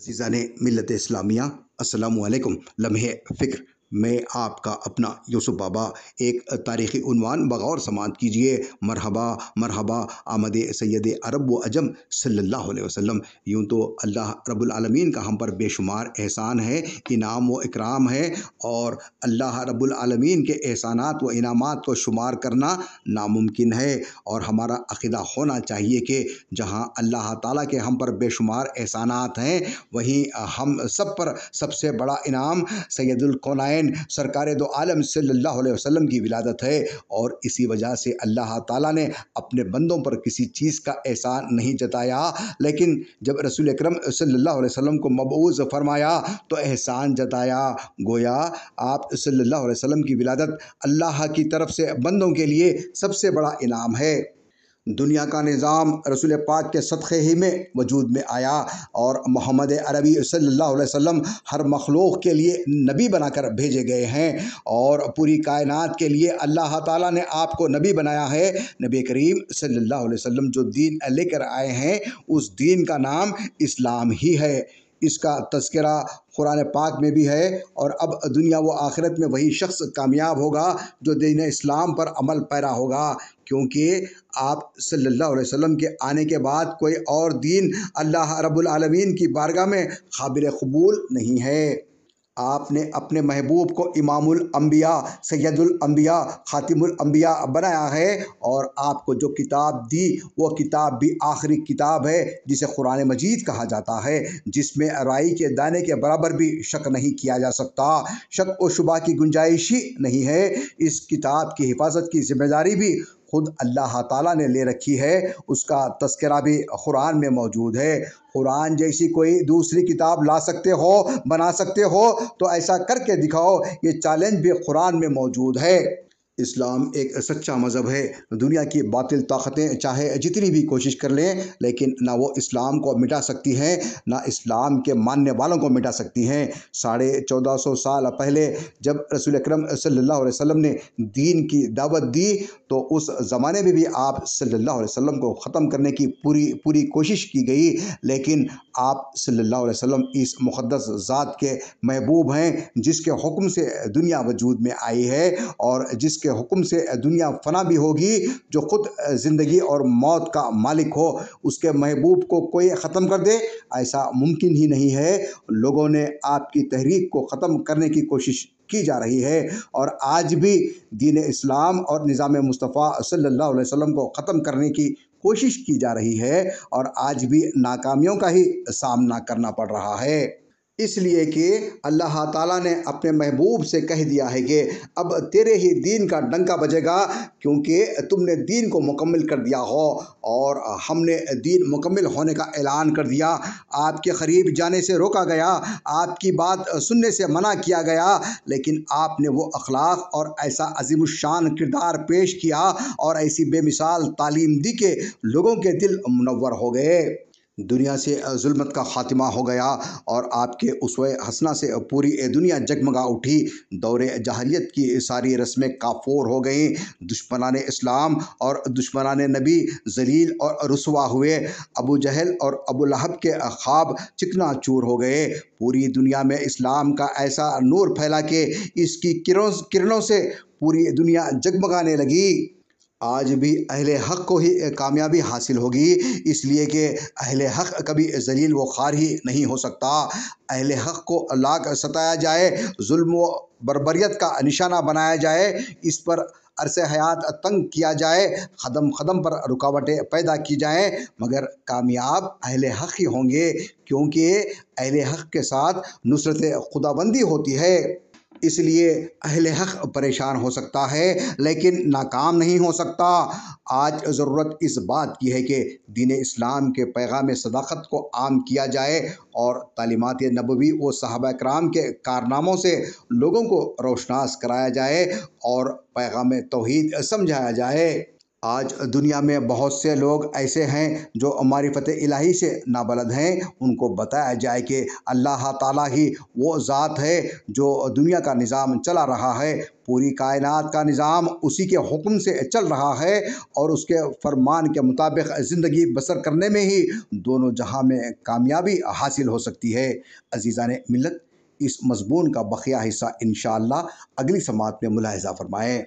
अज़ीज़ान मिल्लत इस्लामिया अस्सलामु अलैकुम। लम्हे फ़िक्र मैं आपका अपना यूसुफ बाबा। एक तारीख़ी उन्वान बग़ौर समाअत कीजिए। मरहबा मरहबा आमद सैयद अरब व अजम सल्लल्लाहु अलैहि वसल्लम। यूँ तो अल्लाह रब्बुल आलमीन का हम पर बेशुमार एहसान है, इनाम व इकराम है, और अल्लाह रब्बुल आलमीन के एहसानात व इनामात को शुमार करना नामुमकिन है। और हमारा अक़ीदा होना चाहिए कि जहाँ अल्लाह ताला के हम पर बेशुमार एहसानात हैं, वहीं हम सब पर सबसे बड़ा इनाम सैयदुल कौनैन सरकार दो आलम सल्लल्लाहु अलैहि वसल्लम की विलादत है। और इसी वजह से अल्लाह ताला ने अपने बंदों पर किसी चीज़ का एहसान नहीं जताया, लेकिन जब रसूल अकरम सल्लल्लाहु अलैहि वसल्लम को मबऊस फरमाया तो एहसान जताया। गोया आप सल्लल्लाहु अलैहि वसल्लम की विलादत अल्लाह की तरफ से बंदों के लिए सबसे बड़ा इनाम है। दुनिया का निज़ाम रसूल पाक के सदक़े ही में वजूद में आया, और मोहम्मद अरबी सल्लल्लाहु अलैहि वसल्लम हर मखलूक के लिए नबी बनाकर भेजे गए हैं, और पूरी कायनात के लिए अल्लाह ताला ने आपको नबी बनाया है। नबी करीम सल्लल्लाहु अलैहि वसल्लम जो दीन लेकर आए हैं, उस दीन का नाम इस्लाम ही है। इसका तज़किरा कुरान पाक में भी है, और अब दुनिया व आखिरत में वही शख्स कामयाब होगा जो दीन इस्लाम पर अमल पैरा होगा, क्योंकि आप सल्लल्लाहु अलैहि वसल्लम के आने के बाद कोई और दीन अल्लाह रब्बुल आलमीन की बारगाह में काबिल कबूल नहीं है। आपने अपने महबूब को इमामुल अंबिया, सैयदुल अंबिया, खातिमुल अंबिया बनाया है, और आपको जो किताब दी वो किताब भी आखिरी किताब है, जिसे कुरान मजीद कहा जाता है, जिसमें राई के दाने के बराबर भी शक नहीं किया जा सकता, शक व शुबा की गुंजाइश ही नहीं है। इस किताब की हिफाजत की जिम्मेदारी भी खुद अल्लाह ताला ने ले रखी है। उसका तज़किरा भी कुरान में मौजूद है। कुरान जैसी कोई दूसरी किताब ला सकते हो, बना सकते हो, तो ऐसा करके दिखाओ। ये चैलेंज भी कुरान में मौजूद है। इस्लाम एक सच्चा मज़हब है। दुनिया की बातिल ताकतें चाहे जितनी भी कोशिश कर लें, लेकिन ना वो इस्लाम को मिटा सकती हैं, ना इस्लाम के मानने वालों को मिटा सकती हैं। 1450 साल पहले जब रसूल अकरम सल्लल्लाहु अलैहि वसल्लम ने दीन की दावत दी, तो उस ज़माने में भी आप सल्लल्लाहु अलैहि वसल्लम को ख़त्म करने की पूरी कोशिश की गई, लेकिन आप सल्लल्लाहु अलैहि वसल्लम इस मुक़द्दस ज़ात के महबूब हैं, जिसके हुक्म से दुनिया वजूद में आई है, और जिसके हुक्म से दुनिया फना भी होगी। जो खुद ज़िंदगी और मौत का मालिक हो, उसके महबूब को कोई ख़त्म कर दे, ऐसा मुमकिन ही नहीं है। लोगों ने आपकी तहरीक को ख़त्म करने की कोशिश की जा रही है, और आज भी दीन इस्लाम और निज़ाम मुस्तफ़ा सल्लल्लाहु अलैहि वसल्लम को ख़त्म करने की कोशिश की जा रही है, और आज भी नाकामियों का ही सामना करना पड़ रहा है। इसलिए कि अल्लाह ताला ने अपने महबूब से कह दिया है कि अब तेरे ही दीन का डंका बजेगा, क्योंकि तुमने दीन को मुकम्मल कर दिया हो, और हमने दीन मुकम्मल होने का ऐलान कर दिया। आपके करीब जाने से रोका गया, आपकी बात सुनने से मना किया गया, लेकिन आपने वो अखलाक और ऐसा अज़ीमुश्शान किरदार पेश किया, और ऐसी बेमिसाल तालीम दी कि लोगों के दिल मुनव्वर हो गए। दुनिया से जुल्मत का ख़ात्मा हो गया, और आपके उसवे हसना से पूरी दुनिया जगमगा उठी। दौरे जahiliyyat की सारी रस्में काफूर हो गईं। दुश्मनाने इस्लाम और दुश्मनाने नबी जलील और रुसवा हुए। अबू जहल और अबू लहब के ख्वाब चिकनाचूर हो गए। पूरी दुनिया में इस्लाम का ऐसा नूर फैला कि इसकी किरणों से पूरी दुनिया जगमगाने लगी। आज भी अहले हक़ को ही कामयाबी हासिल होगी, इसलिए कि अहले हक़ कभी ज़लील व ख़ार ही नहीं हो सकता। अहले हक़ को लाख सताया जाए, जुल्म व बर्बरियत का निशाना बनाया जाए, इस पर अरसे हयात तंग किया जाए, कदम कदम पर रुकावटें पैदा की जाएँ, मगर कामयाब अहले हक़ ही होंगे, क्योंकि अहले हक़ के साथ नुसरत खुदाबंदी होती है। इसलिए अहले हक़ परेशान हो सकता है, लेकिन नाकाम नहीं हो सकता। आज ज़रूरत इस बात की है कि दीन इस्लाम के पैगाम सदाक़त को आम किया जाए, और तालीमात नबवी व सहाबा कराम के कारनामों से लोगों को रोशनास कराया जाए, और पैगाम तौहीद समझाया जाए। آج دنیا میں بہت سے لوگ ایسے ہیں جو معرفت الہی سے نابلد ہیں۔ ان کو بتایا جائے کہ اللہ تعالیٰ ہی وہ ذات ہے جو دنیا کا نظام چلا رہا ہے، پوری کائنات کا نظام اسی کے حکم سے چل رہا ہے، اور اس کے فرمان کے مطابق زندگی بسر کرنے میں ہی دونوں جہاں میں کامیابی حاصل ہو سکتی ہے۔ عزیزان ملت، اس مضمون کا بقیہ حصہ انشاءاللہ اگلی سماعت میں ملاحظہ فرمائیں۔